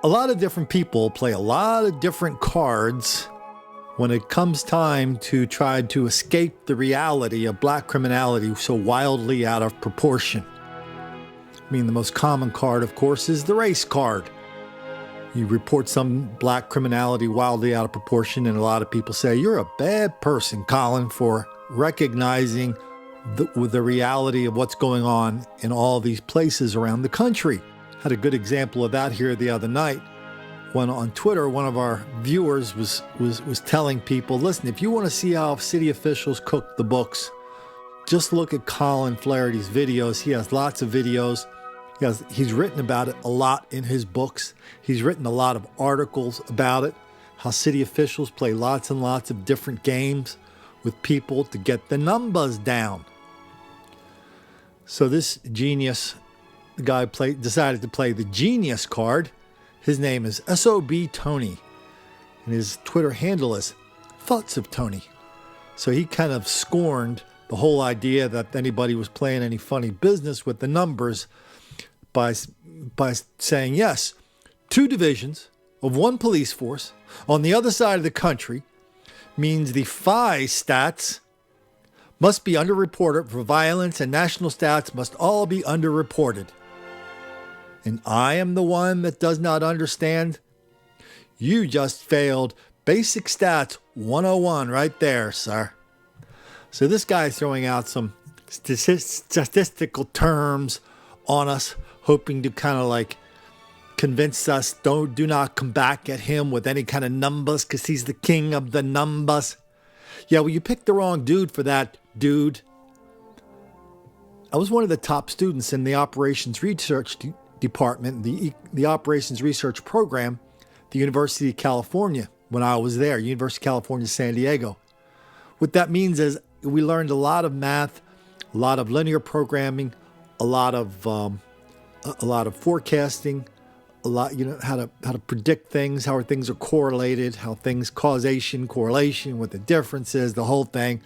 A lot of different people play a lot of different cards when it comes time to try to escape the reality of black criminality so wildly out of proportion. I mean, the most common card, of course, is the race card. You report some black criminality wildly out of proportion, and a lot of people say, you're a bad person, Colin, for recognizing the reality of what's going on in all these places around the country. Had a good example of that here the other night when on Twitter, one of our viewers was telling people, listen, if you want to see how city officials cook the books, just look at Colin Flaherty's videos. He has lots of videos. He's written about it a lot in his books. He's written a lot of articles about it, how city officials play lots and lots of different games with people to get the numbers down. So this genius, the guy decided to play the genius card. His name is SOB Tony, and his Twitter handle is Thoughts of Tony. So he kind of scorned the whole idea that anybody was playing any funny business with the numbers by saying, yes, 2 divisions of 1 police force on the other side of the country means the FI stats must be underreported for violence, and national stats must all be underreported. And I am the one that does not understand? You just failed Basic Stats 101 right there, sir. So this guy's throwing out some statistical terms on us, hoping to kind of like convince us do not come back at him with any kind of numbers because he's the king of the numbers. Yeah, well, you picked the wrong dude for that, dude. I was one of the top students in the operations research department, the operations research program, the University of California, when I was there, University of California, San Diego. What that means is we learned a lot of math, a lot of linear programming, a lot of forecasting, a lot, how to predict things, how things are correlated, how things correlation, what the difference is, the whole thing.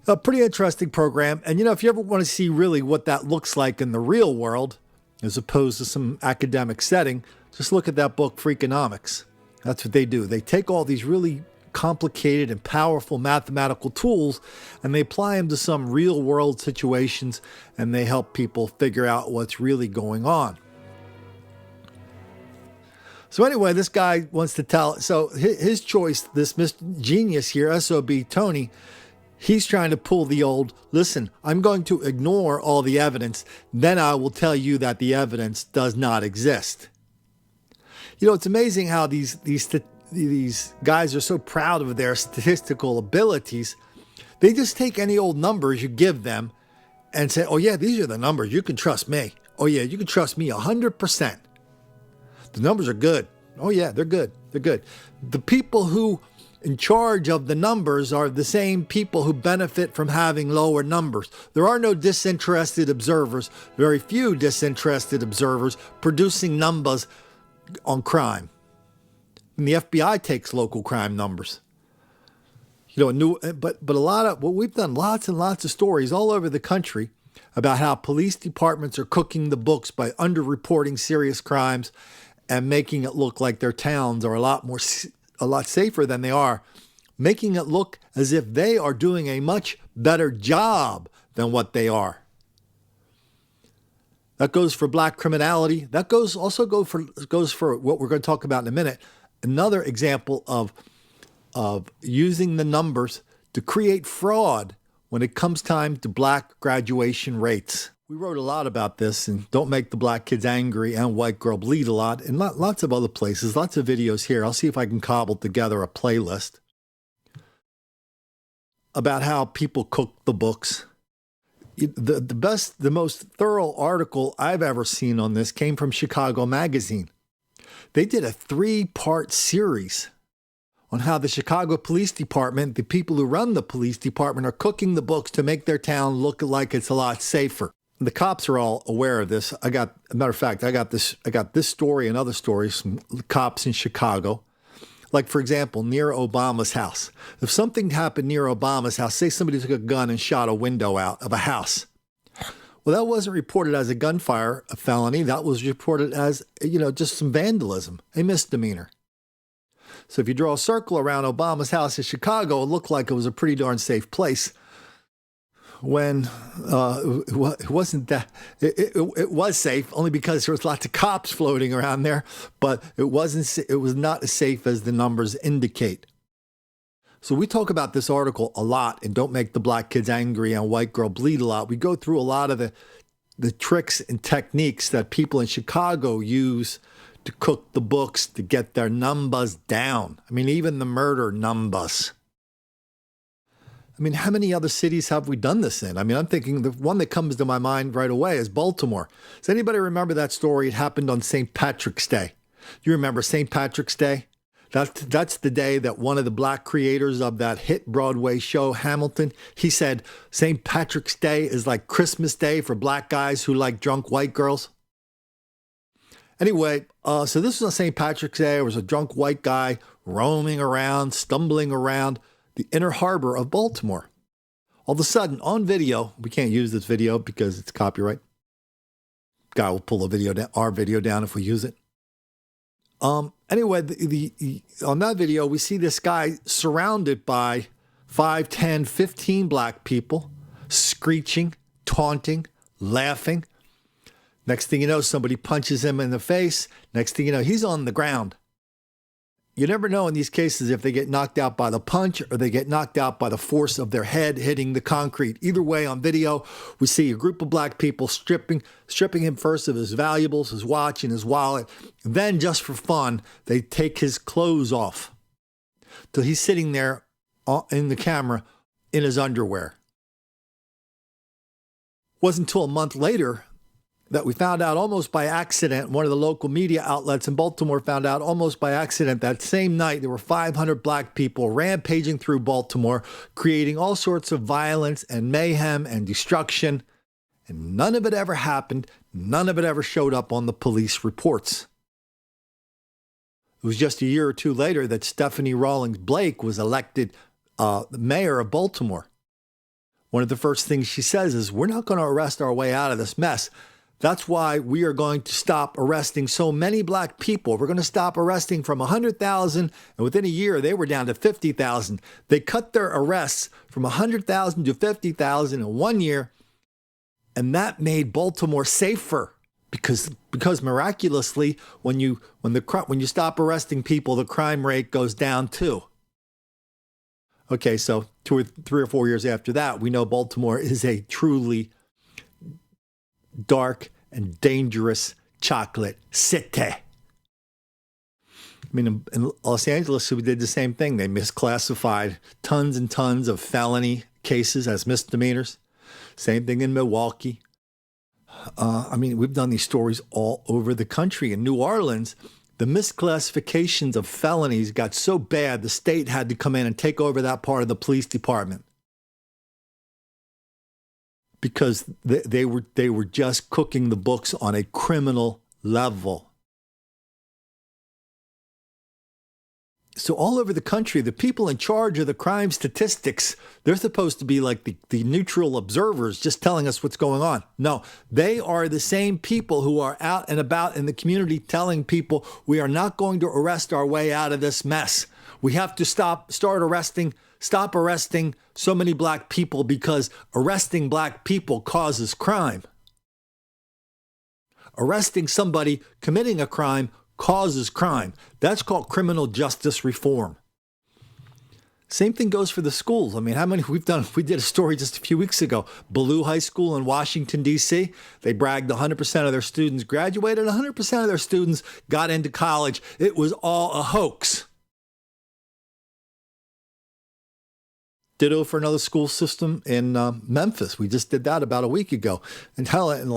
A pretty interesting program. And, if you ever want to see really what that looks like in the real world, as opposed to some academic setting, just look at that book, Freakonomics. That's what they do. They take all these really complicated and powerful mathematical tools and they apply them to some real world situations, and they help people figure out what's really going on. So anyway, this guy wants to tell, so his choice, this Mr. Genius here, SOB Tony, he's trying to pull the old, listen, I'm going to ignore all the evidence, then I will tell you that the evidence does not exist. It's amazing how these guys are so proud of their statistical abilities. They just take any old numbers you give them and say, oh yeah, these are the numbers, you can trust me. Oh yeah, you can trust me 100%. The numbers are good. Oh yeah, they're good. They're good. The people who in charge of the numbers are the same people who benefit from having lower numbers. There are no disinterested observers, very few disinterested observers producing numbers on crime. And the FBI takes local crime numbers. But a lot of what we've done, lots and lots of stories all over the country about how police departments are cooking the books by underreporting serious crimes and making it look like their towns are a lot safer than they are, making it look as if they are doing a much better job than what they are. That goes for black criminality. That goes for what we're going to talk about in a minute. Another example of using the numbers to create fraud when it comes time to black graduation rates. We wrote a lot about this and Don't Make the Black Kids Angry and White Girl Bleed a lot, and lots of other places, lots of videos here. I'll see if I can cobble together a playlist about how people cook the books. The most thorough article I've ever seen on this came from Chicago Magazine. They did a 3-part series on how the Chicago Police Department, the people who run the police department, are cooking the books to make their town look like it's a lot safer. The cops are all aware of this. I got this story and other stories from cops in Chicago. Like, for example, near Obama's house. If something happened near Obama's house, say somebody took a gun and shot a window out of a house. Well, that wasn't reported as a gunfire, a felony. That was reported as, just some vandalism, a misdemeanor. So if you draw a circle around Obama's house in Chicago, it looked like it was a pretty darn safe place. When it wasn't that, it was safe only because there was lots of cops floating around there, but it was not as safe as the numbers indicate. So we talk about this article a lot and Don't Make the Black Kids Angry and White Girl Bleed a lot. We go through a lot of the tricks and techniques that people in Chicago use to cook the books, to get their numbers down. I mean, even the murder numbers. I mean, how many other cities have we done this in? I mean, I'm thinking the one that comes to my mind right away is Baltimore. Does anybody remember that story? It happened on St. Patrick's Day. You remember St. Patrick's Day? That's the day that one of the black creators of that hit Broadway show, Hamilton, he said St. Patrick's Day is like Christmas Day for black guys who like drunk white girls. Anyway, so this was on St. Patrick's Day. There was a drunk white guy roaming around, stumbling around the inner harbor of Baltimore. All of a sudden, on video, we can't use this video because it's copyright. Guy will pull our video down if we use it. Anyway, on that video, we see this guy surrounded by 5, 10, 15 black people, screeching, taunting, laughing. Next thing you know, somebody punches him in the face. Next thing you know, he's on the ground. You never know in these cases if they get knocked out by the punch or they get knocked out by the force of their head hitting the concrete. Either way, on video, we see a group of black people stripping him first of his valuables, his watch, and his wallet. And then, just for fun, they take his clothes off till he's sitting there in the camera in his underwear. It wasn't until a month later that we found out almost by accident. One of the local media outlets in Baltimore found out almost by accident that same night there were 500 black people rampaging through Baltimore, creating all sorts of violence and mayhem and destruction. And none of it ever happened. None of it ever showed up on the police reports. It was just a year or two later that Stephanie Rawlings Blake was elected mayor of Baltimore. One of the first things she says is, we're not going to arrest our way out of this mess. That's why we are going to stop arresting so many black people. We're going to stop arresting from 100,000, and within a year, they were down to 50,000. They cut their arrests from 100,000 to 50,000 in 1 year, and that made Baltimore safer because miraculously, when you stop arresting people, the crime rate goes down too. Okay, so 3 or 4 years after that, we know Baltimore is a truly dark and dangerous chocolate city. I mean, in Los Angeles, we did the same thing. They misclassified tons and tons of felony cases as misdemeanors. Same thing in Milwaukee. We've done these stories all over the country. In New Orleans, the misclassifications of felonies got so bad, the state had to come in and take over that part of the police department. Because they were just cooking the books on a criminal level. So all over the country, the people in charge of the crime statistics, they're supposed to be like the neutral observers just telling us what's going on. No, they are the same people who are out and about in the community telling people we are not going to arrest our way out of this mess. We have to stop arresting so many black people because arresting black people causes crime. Arresting somebody committing a crime causes crime. That's called criminal justice reform. Same thing goes for the schools. I mean, how many we did a story just a few weeks ago. Ballou High School in Washington, D.C. They bragged 100% of their students graduated, 100% of their students got into college. It was all a hoax. Ditto for another school system in Memphis. We just did that about a week ago. And hell, in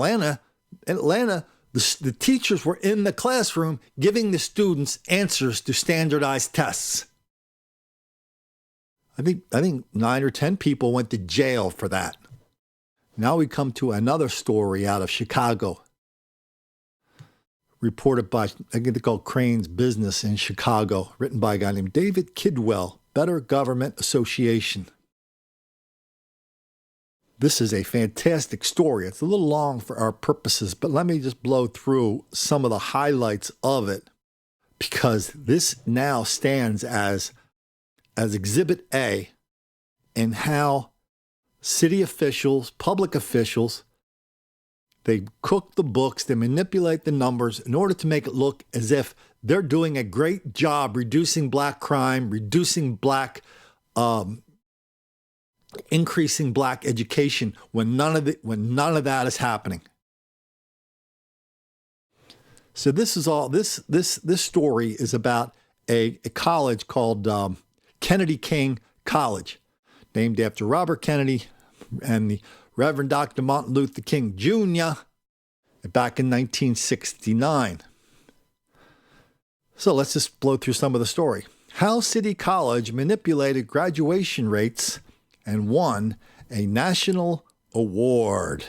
Atlanta, the teachers were in the classroom giving the students answers to standardized tests. I think 9 or 10 people went to jail for that. Now we come to another story out of Chicago. Reported by, I think they call Crane's Business in Chicago, written by a guy named David Kidwell. Better Government Association. This is a fantastic story. It's a little long for our purposes, but let me just blow through some of the highlights of it, because this now stands as Exhibit A in how city officials, public officials, they cook the books, they manipulate the numbers in order to make it look as if they're doing a great job reducing black crime, reducing black, increasing black education, when none of that is happening. So this is all. This story is about a college called Kennedy King College, named after Robert Kennedy and the Reverend Dr. Martin Luther King Jr. back in 1969. So let's just blow through some of the story. How City College manipulated graduation rates and won a national award.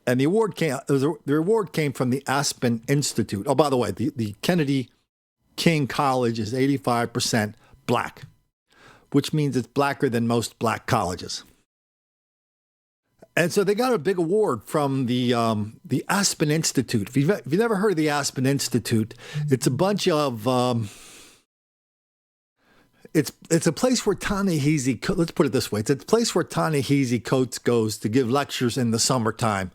And the award came from the Aspen Institute. Oh, by the way, the Kennedy King College is 85% black, which means it's blacker than most black colleges. And so they got a big award from the Aspen Institute. If you've never heard of the Aspen Institute, it's a bunch of it's a place where Ta-Nehisi, let's put it this way, it's a place where Ta-Nehisi Coates goes to give lectures in the summertime,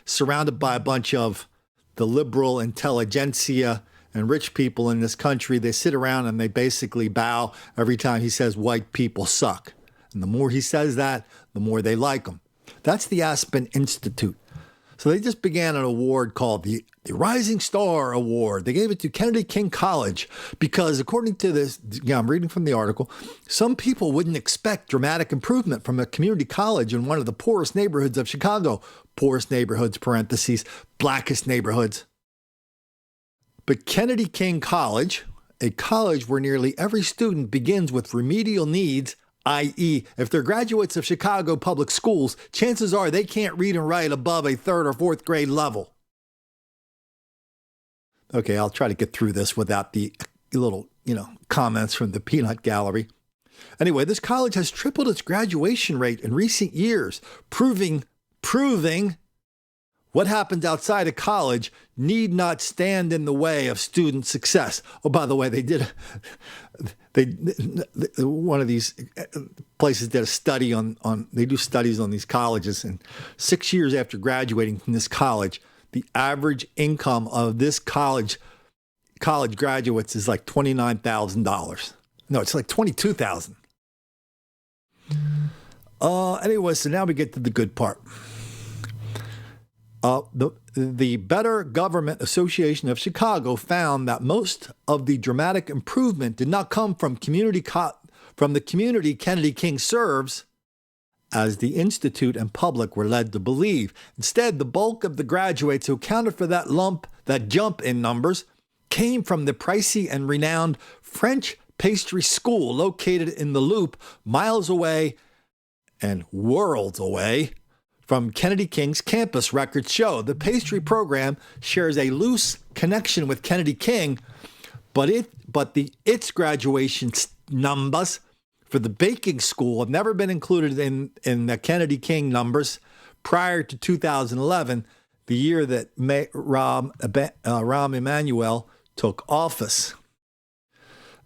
surrounded by a bunch of the liberal intelligentsia and rich people in this country. They sit around and they basically bow every time he says white people suck. And the more he says that, the more they like him. That's the Aspen Institute. So they just began an award called the Rising Star Award. They gave it to Kennedy King College because, according to this, I'm reading from the article, some people wouldn't expect dramatic improvement from a community college in one of the poorest neighborhoods of Chicago. Poorest neighborhoods, parentheses, blackest neighborhoods. But Kennedy King College, a college where nearly every student begins with remedial needs, i.e., if they're graduates of Chicago public schools, chances are they can't read and write above a third or fourth grade level. Okay, I'll try to get through this without the little, comments from the peanut gallery. Anyway, this college has tripled its graduation rate in recent years, proving what happens outside of college need not stand in the way of student success. Oh, by the way, one of these places did a study they do studies on these colleges, and 6 years after graduating from this college, the average income of this college graduates is like $29,000. No, it's like $22,000. Anyway, so now we get to the good part. The Better Government Association of Chicago found that most of the dramatic improvement did not come from the community Kennedy King serves, as the Institute and public were led to believe. Instead, the bulk of the graduates who accounted for that jump in numbers, came from the pricey and renowned French pastry school located in the Loop, miles away and worlds away from Kennedy King's campus. Records show the pastry program shares a loose connection with Kennedy King, but its graduation numbers for the baking school have never been included in the Kennedy King numbers prior to 2011, the year that Rahm Emanuel took office.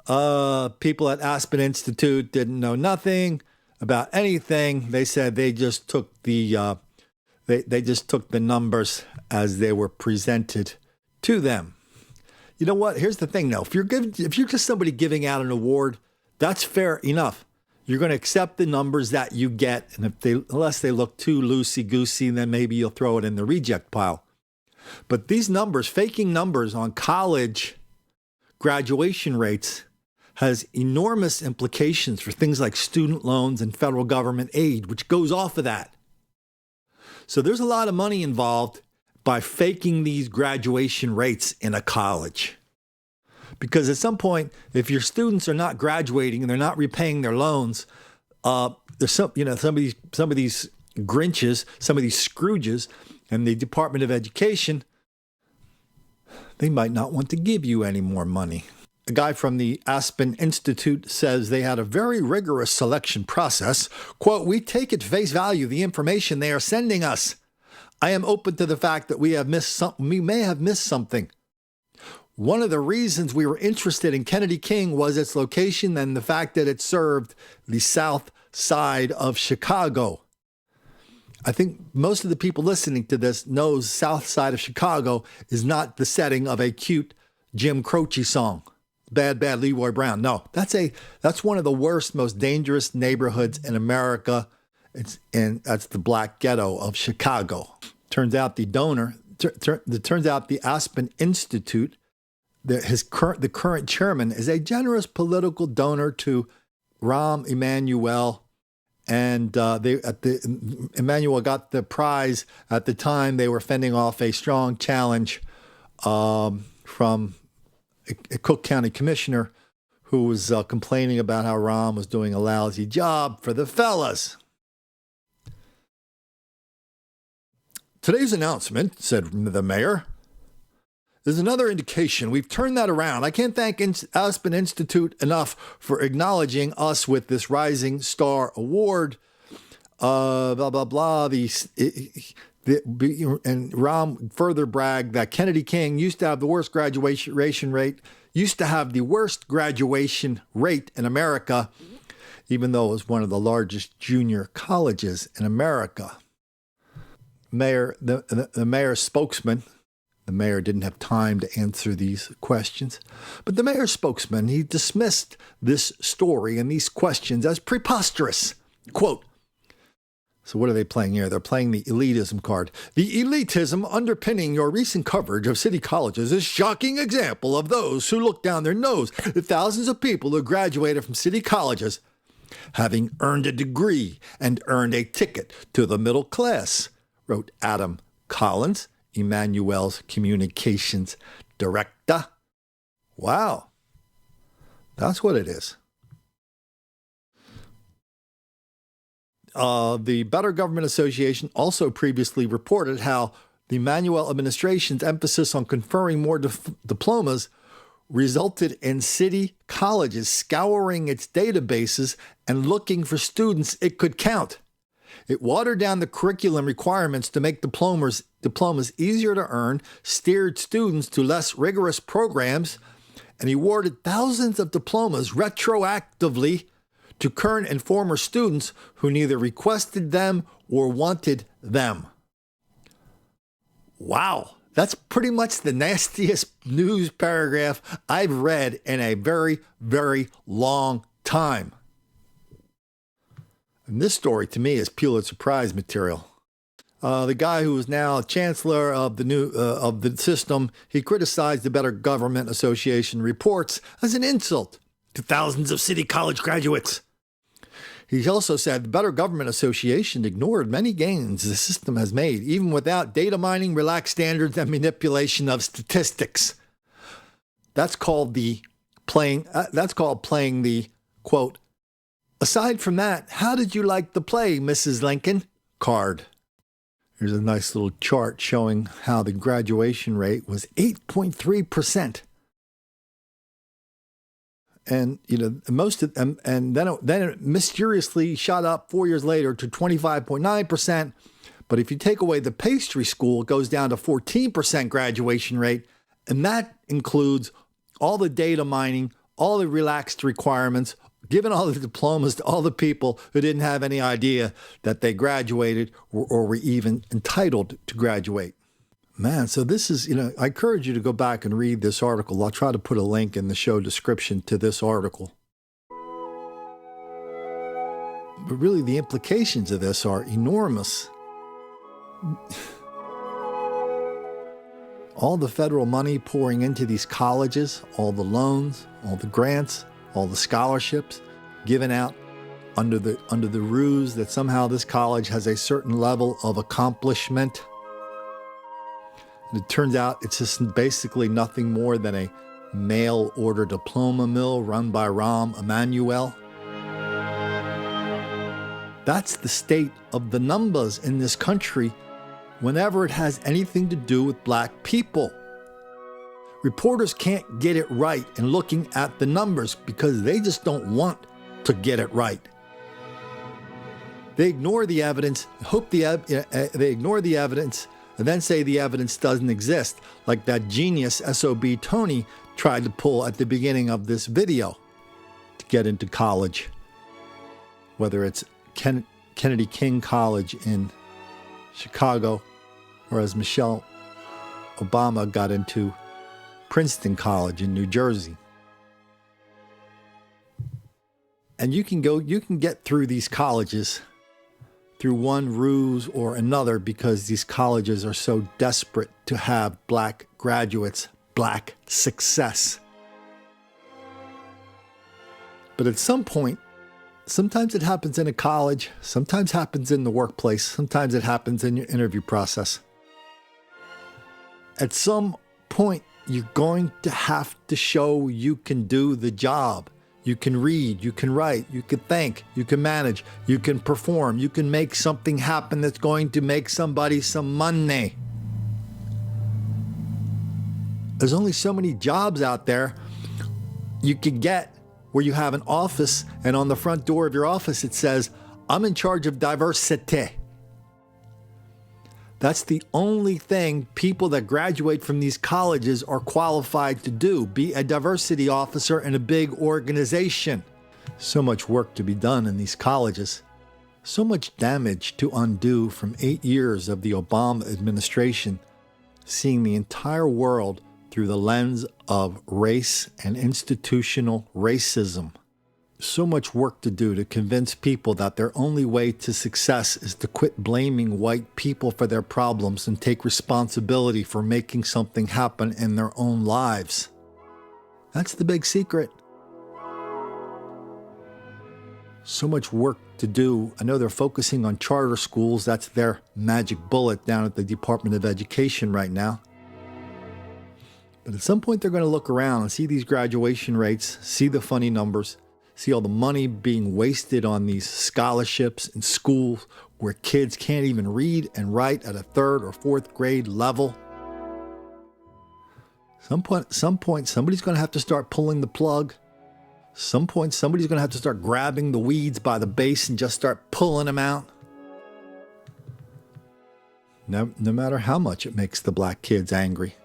People at Aspen Institute didn't know nothing about anything. They said they just took the numbers as they were presented to them. You know what? Here's the thing, though. If you're just somebody giving out an award, that's fair enough. You're going to accept the numbers that you get, and unless they look too loosey-goosey, then maybe you'll throw it in the reject pile. But these numbers, faking numbers on college graduation rates, has enormous implications for things like student loans and federal government aid, which goes off of that. So there's a lot of money involved by faking these graduation rates in a college. Because at some point, if your students are not graduating and they're not repaying their loans, there's some of these Grinches, some of these Scrooges, and the Department of Education, they might not want to give you any more money. A guy from the Aspen Institute says they had a very rigorous selection process. Quote, "We take at face value the information they are sending us. I am open to the fact that we may have missed something. One of the reasons we were interested in Kennedy King was its location and the fact that it served the south side of Chicago." I think most of the people listening to this knows south side of Chicago is not the setting of a cute Jim Croce song. Bad, Bad Leroy Brown. No, that's one of the worst, most dangerous neighborhoods in America. That's the Black Ghetto of Chicago. Turns out the Aspen Institute, the current chairman, is a generous political donor to Rahm Emanuel, and Emanuel got the prize at the time. They were fending off a strong challenge from a Cook County commissioner who was complaining about how Rahm was doing a lousy job for the fellas. "Today's announcement," said the mayor, "is another indication we've turned that around. I can't thank Aspen Institute enough for acknowledging us with this Rising Star Award." Blah, blah, blah. And Rahm further bragged that Kennedy King used to have the worst graduation rate in America, even though it was one of the largest junior colleges in America. The mayor's spokesman, the mayor didn't have time to answer these questions, but the mayor's spokesman, he dismissed this story and these questions as preposterous. Quote, so what are they playing here? They're playing the elitism card. "The elitism underpinning your recent coverage of city colleges is a shocking example of those who look down their nose at thousands of people who graduated from city colleges, having earned a degree and earned a ticket to the middle class," wrote Adam Collins, Emanuel's communications director. Wow. That's what it is. The Better Government Association also previously reported how the Emanuel administration's emphasis on conferring more diplomas resulted in city colleges scouring its databases and looking for students it could count. It watered down the curriculum requirements to make diplomas easier to earn, steered students to less rigorous programs, and awarded thousands of diplomas retroactively to current and former students who neither requested them or wanted them. Wow, that's pretty much the nastiest news paragraph I've read in a very, very long time. And this story, to me, is Pulitzer Prize material. The guy who is now chancellor of the system, he criticized the Better Government Association reports as an insult to thousands of city college graduates. He also said the Better Government Association ignored many gains the system has made, even without data mining, relaxed standards, and manipulation of statistics. That's called playing the, quote, "Aside from that, how did you like the play, Mrs. Lincoln?" card. Here's a nice little chart showing how the graduation rate was 8.3%. And then it mysteriously shot up 4 years later to 25.9%. But if you take away the pastry school, it goes down to 14% graduation rate, and that includes all the data mining, all the relaxed requirements, giving all the diplomas to all the people who didn't have any idea that they graduated or were even entitled to graduate. Man, so this is, I encourage you to go back and read this article. I'll try to put a link in the show description to this article. But really, the implications of this are enormous. All the federal money pouring into these colleges, all the loans, all the grants, all the scholarships given out under the ruse that somehow this college has a certain level of accomplishment. And it turns out it's just basically nothing more than a mail-order diploma mill run by Rahm Emanuel. That's the state of the numbers in this country whenever it has anything to do with black people. Reporters can't get it right in looking at the numbers because they just don't want to get it right. They ignore the evidence, they ignore the evidence, and then say the evidence doesn't exist, like that genius SOB Tony tried to pull at the beginning of this video to get into college. Whether it's Kennedy King College in Chicago, or as Michelle Obama got into Princeton College in New Jersey. And you can get through these colleges through one ruse or another because these colleges are so desperate to have black graduates, black success. But at some point, sometimes it happens in a college, sometimes happens in the workplace, sometimes it happens in your interview process. At some point, you're going to have to show you can do the job. You can read, you can write, you can think, you can manage, you can perform, you can make something happen that's going to make somebody some money. There's only so many jobs out there you can get where you have an office and on the front door of your office it says, "I'm in charge of diversity." That's the only thing people that graduate from these colleges are qualified to do, be a diversity officer in a big organization. So much work to be done in these colleges. So much damage to undo from 8 years of the Obama administration, seeing the entire world through the lens of race and institutional racism. So much work to do to convince people that their only way to success is to quit blaming white people for their problems and take responsibility for making something happen in their own lives. That's the big secret. So much work to do. I know they're focusing on charter schools. That's their magic bullet down at the Department of Education right now. But at some point they're going to look around and see these graduation rates, see the funny numbers, see all the money being wasted on these scholarships in schools where kids can't even read and write at a 3rd or 4th grade level. Some point, somebody's going to have to start pulling the plug. Some point, somebody's going to have to start grabbing the weeds by the base and just start pulling them out. No matter how much it makes the black kids angry.